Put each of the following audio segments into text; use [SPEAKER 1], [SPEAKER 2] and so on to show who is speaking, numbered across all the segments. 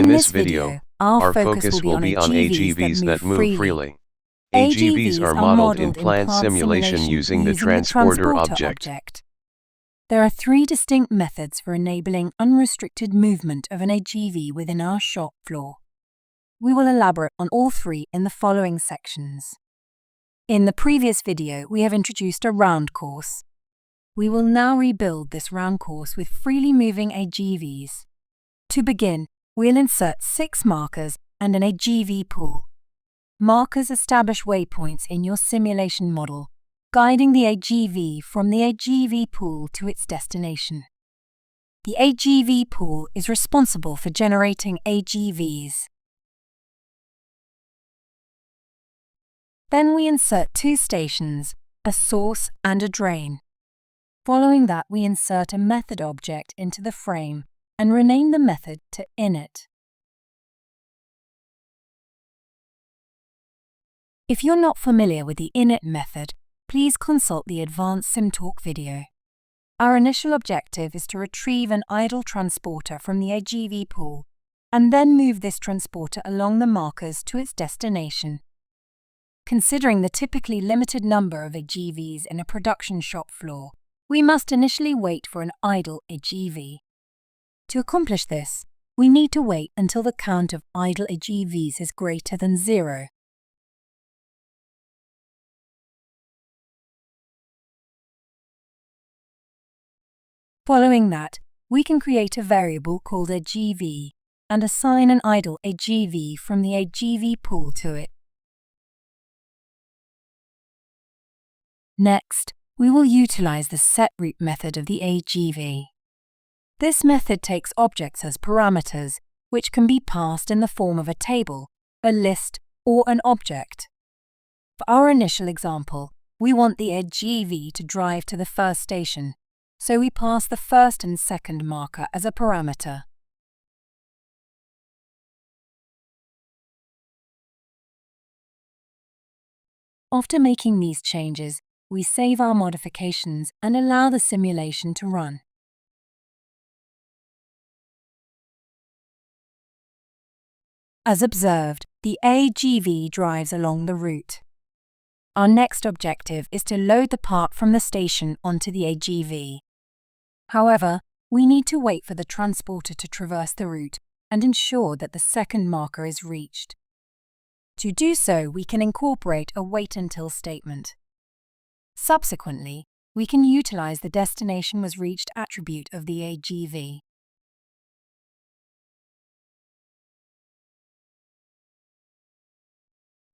[SPEAKER 1] In this video, our focus will be on AGVs that move freely. AGVs are modeled in plant simulation using the transporter object.
[SPEAKER 2] There are three distinct methods for enabling unrestricted movement of an AGV within our shop floor. We will elaborate on all three in the following sections. In the previous video, we have introduced a round course. We will now rebuild this round course with freely moving AGVs. To begin, we'll insert 6 markers and an AGV pool. Markers establish waypoints in your simulation model, guiding the AGV from the AGV pool to its destination. The AGV pool is responsible for generating AGVs. Then we insert 2 stations, a source and a drain. Following that, we insert a method object into the frame and rename the method to init. If you're not familiar with the init method, please consult the Advanced SimTalk video. Our initial objective is to retrieve an idle transporter from the AGV pool and then move this transporter along the markers to its destination. Considering the typically limited number of AGVs in a production shop floor, we must initially wait for an idle AGV. To accomplish this, we need to wait until the count of idle AGVs is greater than 0. Following that, we can create a variable called AGV and assign an idle AGV from the AGV pool to it. Next, we will utilize the setRoute method of the AGV. This method takes objects as parameters, which can be passed in the form of a table, a list, or an object. For our initial example, we want the AGV to drive to the first station, so we pass the first and second marker as a parameter. After making these changes, we save our modifications and allow the simulation to run. As observed, the AGV drives along the route. Our next objective is to load the part from the station onto the AGV. However, we need to wait for the transporter to traverse the route and ensure that the second marker is reached. To do so, we can incorporate a wait until statement. Subsequently, we can utilize the destination was reached attribute of the AGV.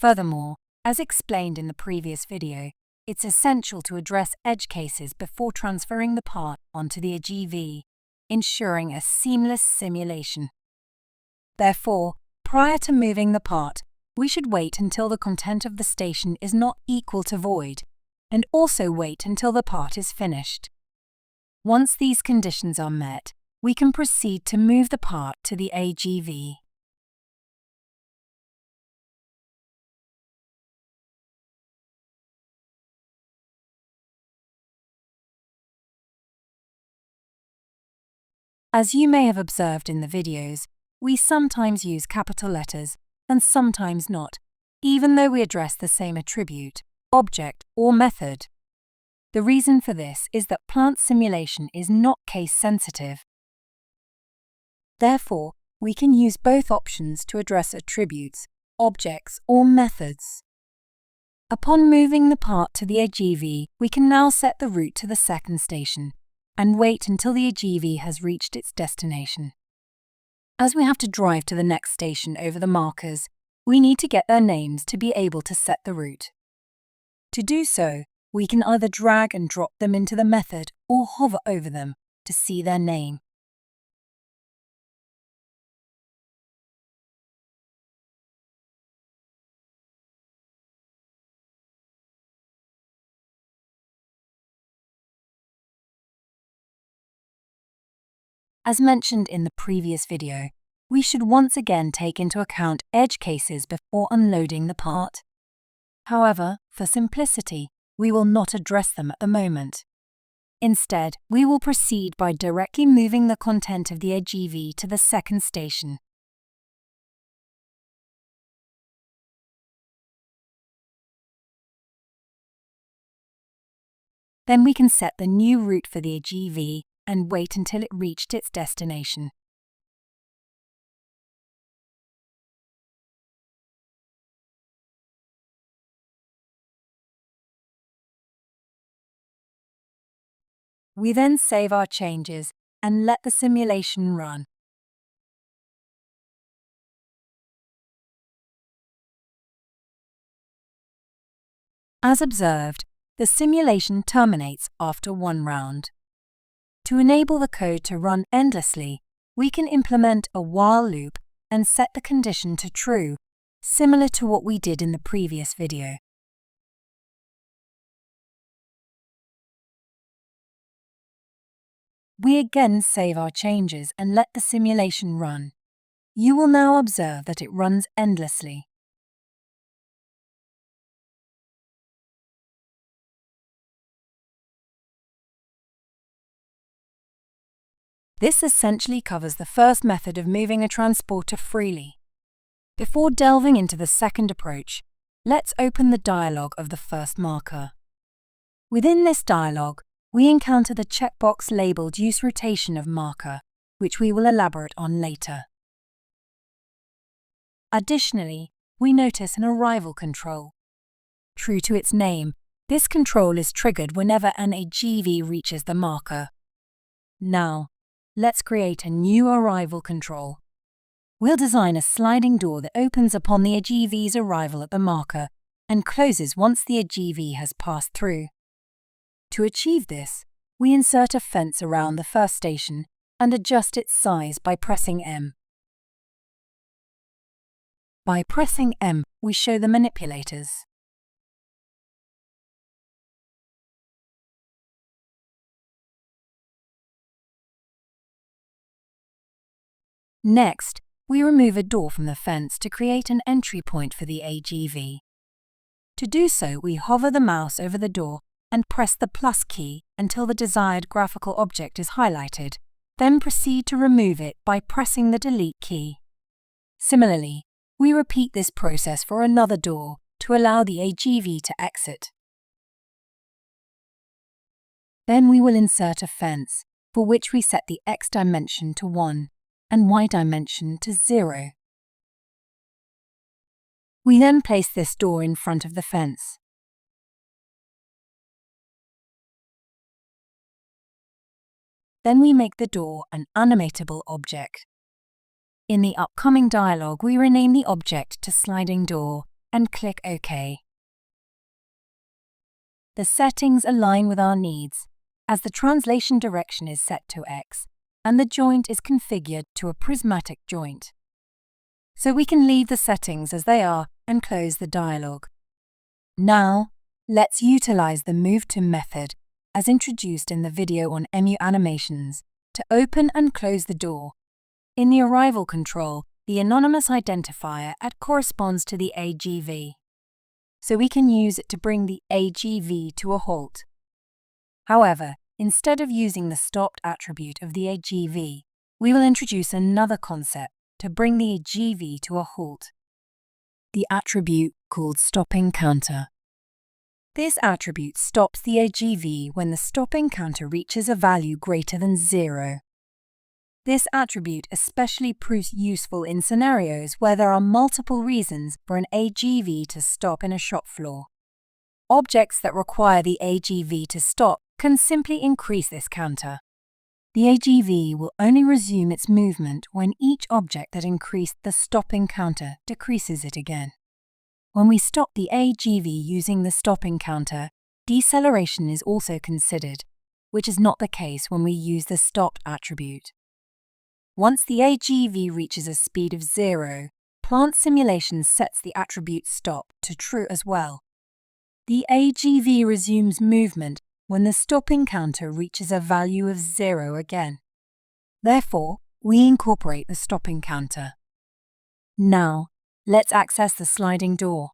[SPEAKER 2] Furthermore, as explained in the previous video, it's essential to address edge cases before transferring the part onto the AGV, ensuring a seamless simulation. Therefore, prior to moving the part, we should wait until the content of the station is not equal to void, and also wait until the part is finished. Once these conditions are met, we can proceed to move the part to the AGV. As you may have observed in the videos, we sometimes use capital letters and sometimes not, even though we address the same attribute, object, or method. The reason for this is that plant simulation is not case-sensitive. Therefore, we can use both options to address attributes, objects, or methods. Upon moving the part to the AGV, we can now set the route to the second station and wait until the AGV has reached its destination. As we have to drive to the next station over the markers, we need to get their names to be able to set the route. To do so, we can either drag and drop them into the method or hover over them to see their name. As mentioned in the previous video, we should once again take into account edge cases before unloading the part. However, for simplicity, we will not address them at the moment. Instead, we will proceed by directly moving the content of the AGV to the second station. Then we can set the new route for the AGV and wait until it reached its destination. We then save our changes and let the simulation run. As observed, the simulation terminates after one round. To enable the code to run endlessly, we can implement a while loop and set the condition to true, similar to what we did in the previous video. We again save our changes and let the simulation run. You will now observe that it runs endlessly. This essentially covers the first method of moving a transporter freely. Before delving into the second approach, let's open the dialog of the first marker. Within this dialog, we encounter the checkbox labeled Use Rotation of Marker, which we will elaborate on later. Additionally, we notice an arrival control. True to its name, this control is triggered whenever an AGV reaches the marker. Now, let's create a new arrival control. We'll design a sliding door that opens upon the AGV's arrival at the marker and closes once the AGV has passed through. To achieve this, we insert a fence around the first station and adjust its size by pressing M. By pressing M, we show the manipulators. Next, we remove a door from the fence to create an entry point for the AGV. To do so, we hover the mouse over the door and press the plus key until the desired graphical object is highlighted, then proceed to remove it by pressing the delete key. Similarly, we repeat this process for another door to allow the AGV to exit. Then we will insert a fence, for which we set the X dimension to 1 and Y dimension to 0. We then place this door in front of the fence. Then we make the door an animatable object. In the upcoming dialog, we rename the object to Sliding Door and click OK. The settings align with our needs, as the translation direction is set to X and the joint is configured to a prismatic joint. So we can leave the settings as they are and close the dialog. Now, let's utilize the Move To method as introduced in the video on EMU animations to open and close the door. In the arrival control, the anonymous identifier corresponds to the AGV, so we can use it to bring the AGV to a halt. However, instead of using the stopped attribute of the AGV, we will introduce another concept to bring the AGV to a halt. The attribute called Stopping Counter. This attribute stops the AGV when the stopping counter reaches a value greater than 0. This attribute especially proves useful in scenarios where there are multiple reasons for an AGV to stop in a shop floor. Objects that require the AGV to stop can simply increase this counter. The AGV will only resume its movement when each object that increased the stopping counter decreases it again. When we stop the AGV using the stopping counter, deceleration is also considered, which is not the case when we use the stopped attribute. Once the AGV reaches a speed of 0, Plant Simulation sets the attribute stop to true as well. The AGV resumes movement when the stopping counter reaches a value of 0 again. Therefore, we incorporate the stopping counter. Now, let's access the sliding door.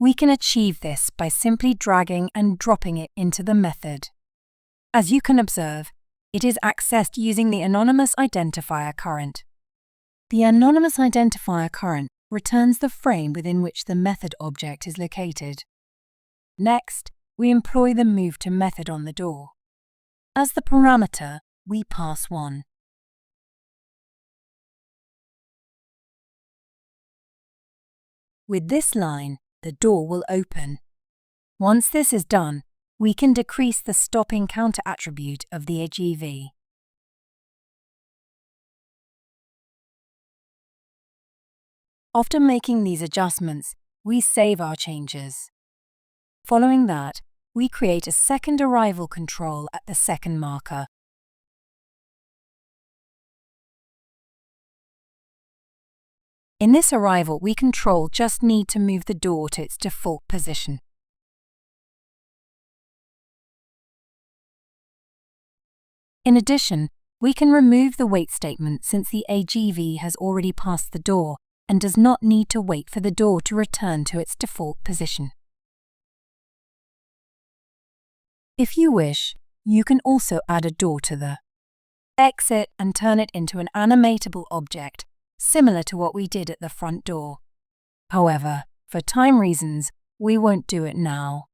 [SPEAKER 2] We can achieve this by simply dragging and dropping it into the method. As you can observe, it is accessed using the anonymous identifier current. The anonymous identifier current returns the frame within which the method object is located. Next, we employ the MoveTo method on the door. As the parameter, we pass 1. With this line, the door will open. Once this is done, we can decrease the stopping counter attribute of the AGV. After making these adjustments, we save our changes. Following that, we create a second arrival control at the second marker. In this arrival, we control just need to move the door to its default position. In addition, we can remove the wait statement since the AGV has already passed the door and does not need to wait for the door to return to its default position. If you wish, you can also add a door to the exit and turn it into an animatable object, similar to what we did at the front door. However, for time reasons, we won't do it now.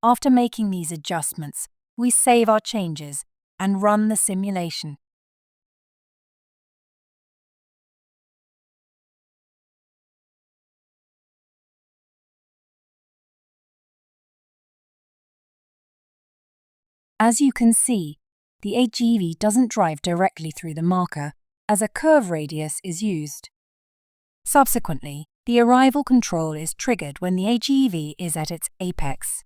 [SPEAKER 2] After making these adjustments, we save our changes and run the simulation. As you can see, the AGV doesn't drive directly through the marker, as a curve radius is used. Subsequently, the arrival control is triggered when the AGV is at its apex.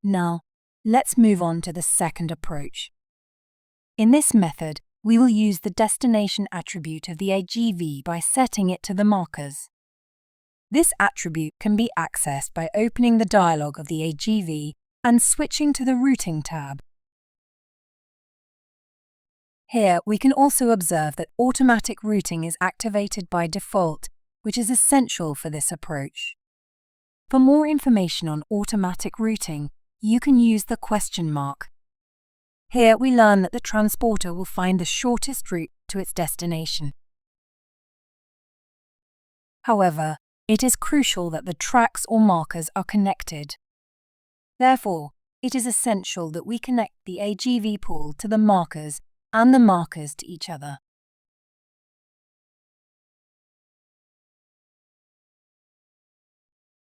[SPEAKER 2] Now, let's move on to the second approach. In this method, we will use the destination attribute of the AGV by setting it to the markers. This attribute can be accessed by opening the dialog of the AGV and switching to the Routing tab. Here, we can also observe that automatic routing is activated by default, which is essential for this approach. For more information on automatic routing, you can use the question mark. Here, we learn that the transporter will find the shortest route to its destination. However, it is crucial that the tracks or markers are connected. Therefore, it is essential that we connect the AGV pool to the markers and the markers to each other.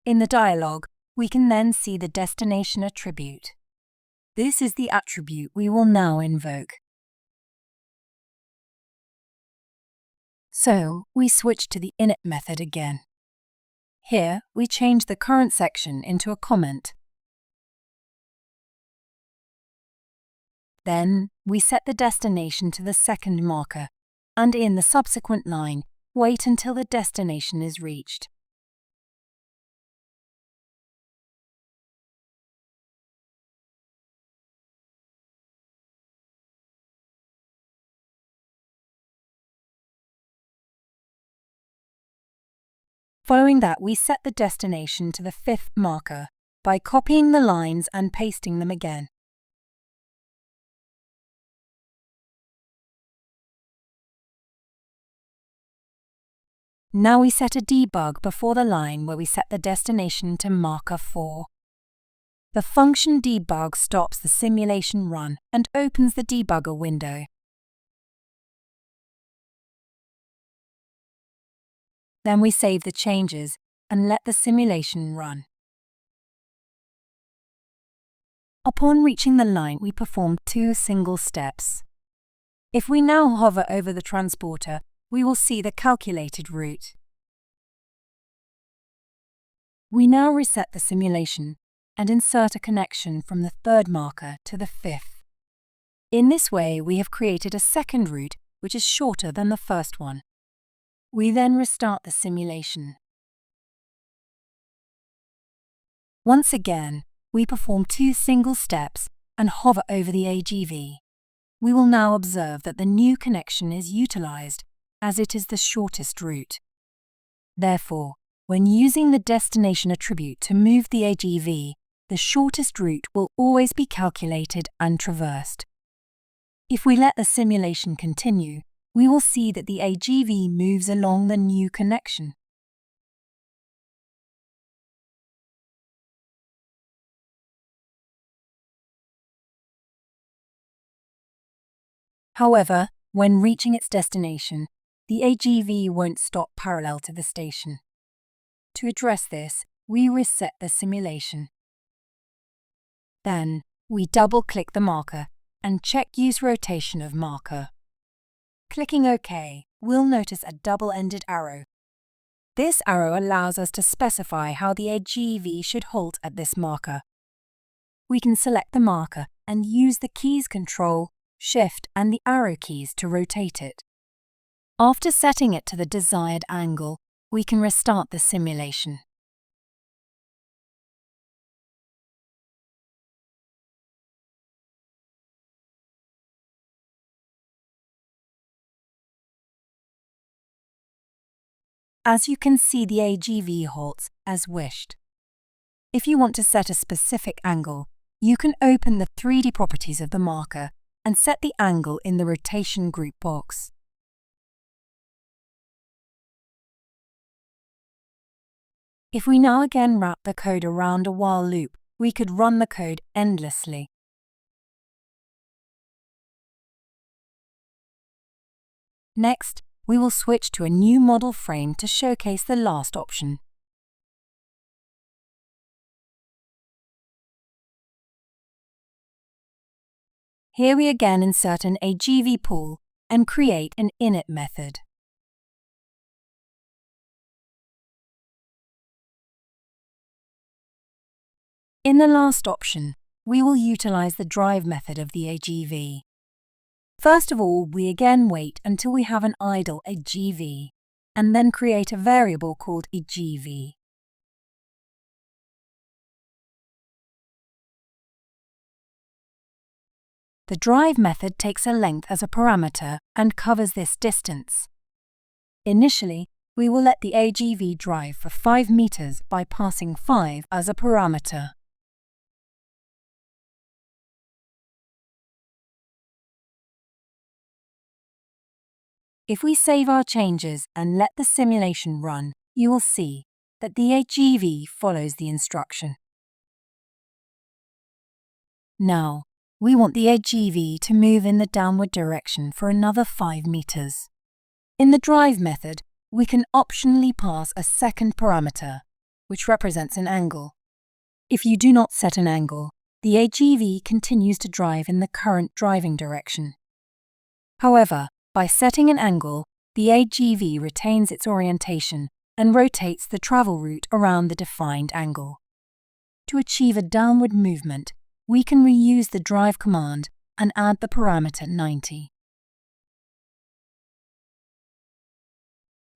[SPEAKER 2] In the dialog, we can then see the destination attribute. This is the attribute we will now invoke. So, we switch to the init method again. Here, we change the current section into a comment. Then, we set the destination to the second marker, and in the subsequent line, wait until the destination is reached. Following that, we set the destination to the fifth marker by copying the lines and pasting them again. Now we set a debug before the line where we set the destination to marker 4. The function debug stops the simulation run and opens the debugger window. Then we save the changes and let the simulation run. Upon reaching the line, we perform 2 single steps. If we now hover over the transporter, we will see the calculated route. We now reset the simulation and insert a connection from the third marker to the fifth. In this way, we have created a second route which is shorter than the first one. We then restart the simulation. Once again, we perform 2 single steps and hover over the AGV. We will now observe that the new connection is utilized as it is the shortest route. Therefore, when using the destination attribute to move the AGV, the shortest route will always be calculated and traversed. If we let the simulation continue, we will see that the AGV moves along the new connection. However, when reaching its destination, the AGV won't stop parallel to the station. To address this, we reset the simulation. Then, we double-click the marker and check use rotation of marker. Clicking OK, we'll notice a double-ended arrow. This arrow allows us to specify how the AGV should halt at this marker. We can select the marker and use the keys Control, Shift and the arrow keys to rotate it. After setting it to the desired angle, we can restart the simulation. As you can see, the AGV halts as wished. If you want to set a specific angle, you can open the 3D properties of the marker and set the angle in the rotation group box. If we now again wrap the code around a while loop, we could run the code endlessly. Next, we will switch to a new model frame to showcase the last option. Here we again insert an AGV pool and create an init method. In the last option, we will utilize the drive method of the AGV. First of all, we again wait until we have an idle AGV, and then create a variable called AGV. The drive method takes a length as a parameter and covers this distance. Initially, we will let the AGV drive for 5 meters by passing 5 as a parameter. If we save our changes and let the simulation run, you will see that the AGV follows the instruction. Now, we want the AGV to move in the downward direction for another 5 meters. In the drive method, we can optionally pass a second parameter, which represents an angle. If you do not set an angle, the AGV continues to drive in the current driving direction. However, by setting an angle, the AGV retains its orientation and rotates the travel route around the defined angle. To achieve a downward movement, we can reuse the drive command and add the parameter 90.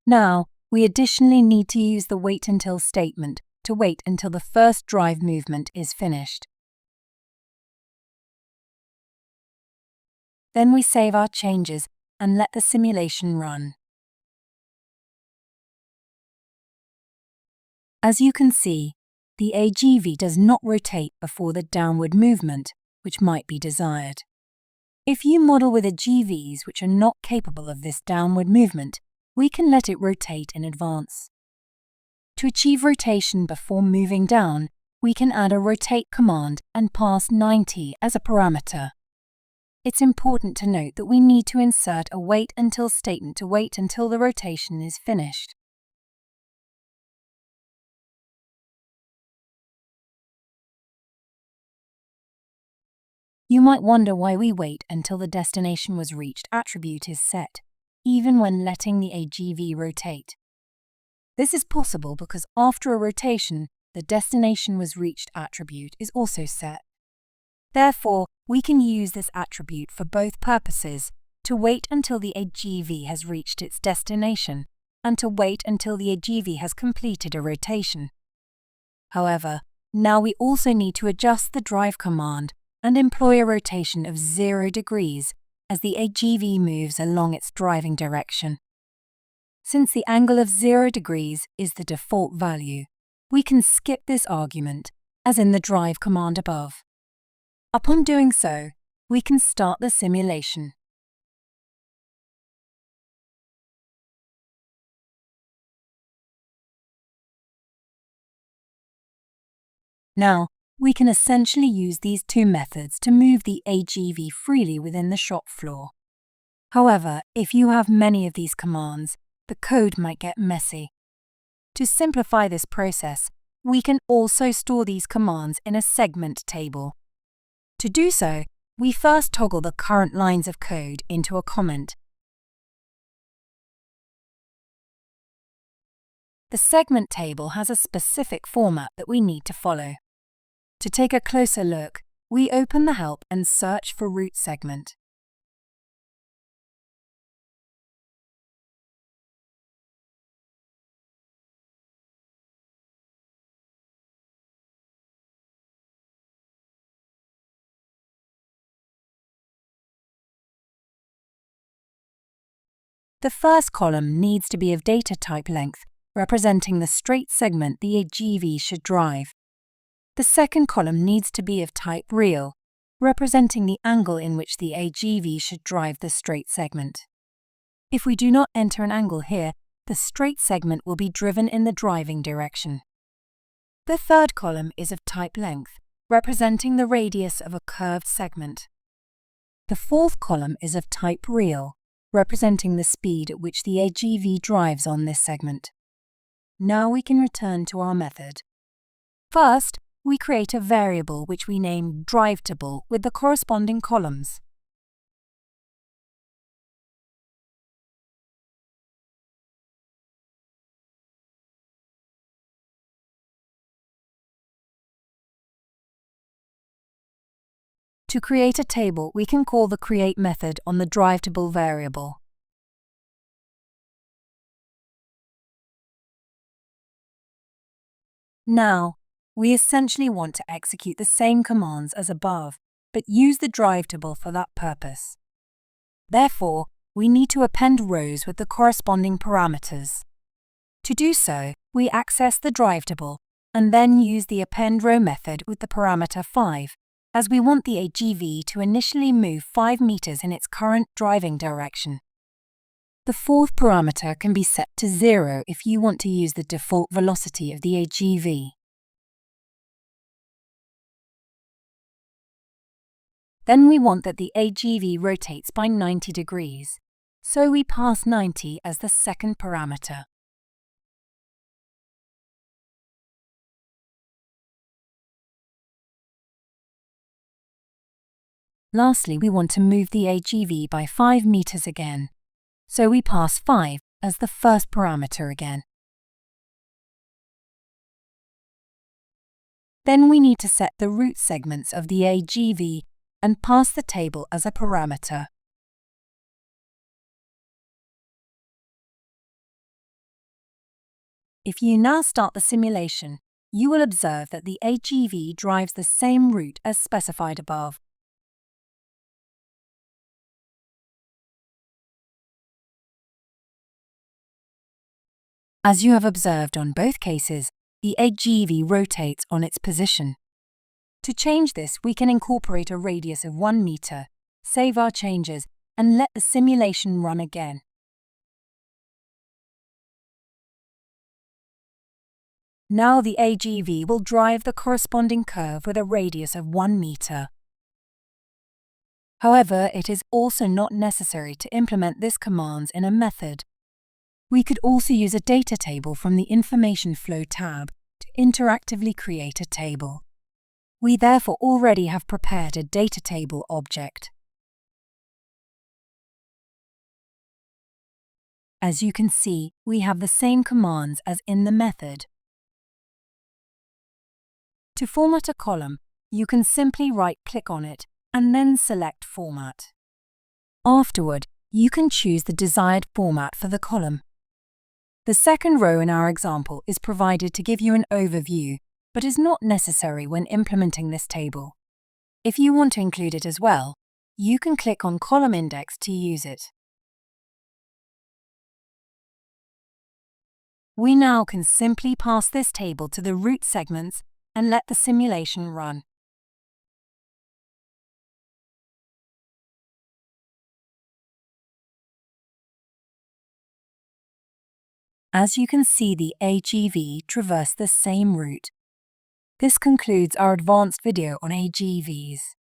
[SPEAKER 2] Now, we additionally need to use the wait until statement to wait until the first drive movement is finished. Then we save our changes and let the simulation run. As you can see, the AGV does not rotate before the downward movement, which might be desired. If you model with AGVs which are not capable of this downward movement, we can let it rotate in advance. To achieve rotation before moving down, we can add a rotate command and pass 90 as a parameter. It's important to note that we need to insert a wait until statement to wait until the rotation is finished. You might wonder why we wait until the destination was reached attribute is set, even when letting the AGV rotate. This is possible because after a rotation, the destination was reached attribute is also set. Therefore, we can use this attribute for both purposes, to wait until the AGV has reached its destination and to wait until the AGV has completed a rotation. However, now we also need to adjust the drive command and employ a rotation of 0 degrees as the AGV moves along its driving direction. Since the angle of 0 degrees is the default value, we can skip this argument, as in the drive command above. Upon doing so, we can start the simulation. Now, we can essentially use these two methods to move the AGV freely within the shop floor. However, if you have many of these commands, the code might get messy. To simplify this process, we can also store these commands in a segment table. To do so, we first toggle the current lines of code into a comment. The segment table has a specific format that we need to follow. To take a closer look, we open the help and search for root segment. The first column needs to be of data type length, representing the straight segment the AGV should drive. The second column needs to be of type real, representing the angle in which the AGV should drive the straight segment. If we do not enter an angle here, the straight segment will be driven in the driving direction. The third column is of type length, representing the radius of a curved segment. The fourth column is of type real, representing the speed at which the AGV drives on this segment. Now we can return to our method. First, we create a variable which we name DriveTable with the corresponding columns. To create a table, we can call the create method on the DriveTable variable. Now, we essentially want to execute the same commands as above, but use the DriveTable for that purpose. Therefore, we need to append rows with the corresponding parameters. To do so, we access the DriveTable and then use the append row method with the parameter 5, as we want the AGV to initially move 5 meters in its current driving direction. The fourth parameter can be set to 0 if you want to use the default velocity of the AGV. Then we want that the AGV rotates by 90 degrees, so we pass 90 as the second parameter. Lastly, we want to move the AGV by 5 meters again, so we pass 5 as the first parameter again. Then we need to set the root segments of the AGV and pass the table as a parameter. If you now start the simulation, you will observe that the AGV drives the same route as specified above. As you have observed on both cases, the AGV rotates on its position. To change this, we can incorporate a radius of 1 meter, save our changes, and let the simulation run again. Now the AGV will drive the corresponding curve with a radius of 1 meter. However, it is also not necessary to implement this command in a method. We could also use a data table from the Information Flow tab to interactively create a table. We therefore already have prepared a data table object. As you can see, we have the same commands as in the method. To format a column, you can simply right-click on it and then select Format. Afterward, you can choose the desired format for the column. The second row in our example is provided to give you an overview, but is not necessary when implementing this table. If you want to include it as well, you can click on Column Index to use it. We now can simply pass this table to the root segments and let the simulation run. As you can see, the AGV traversed the same route. This concludes our advanced video on AGVs.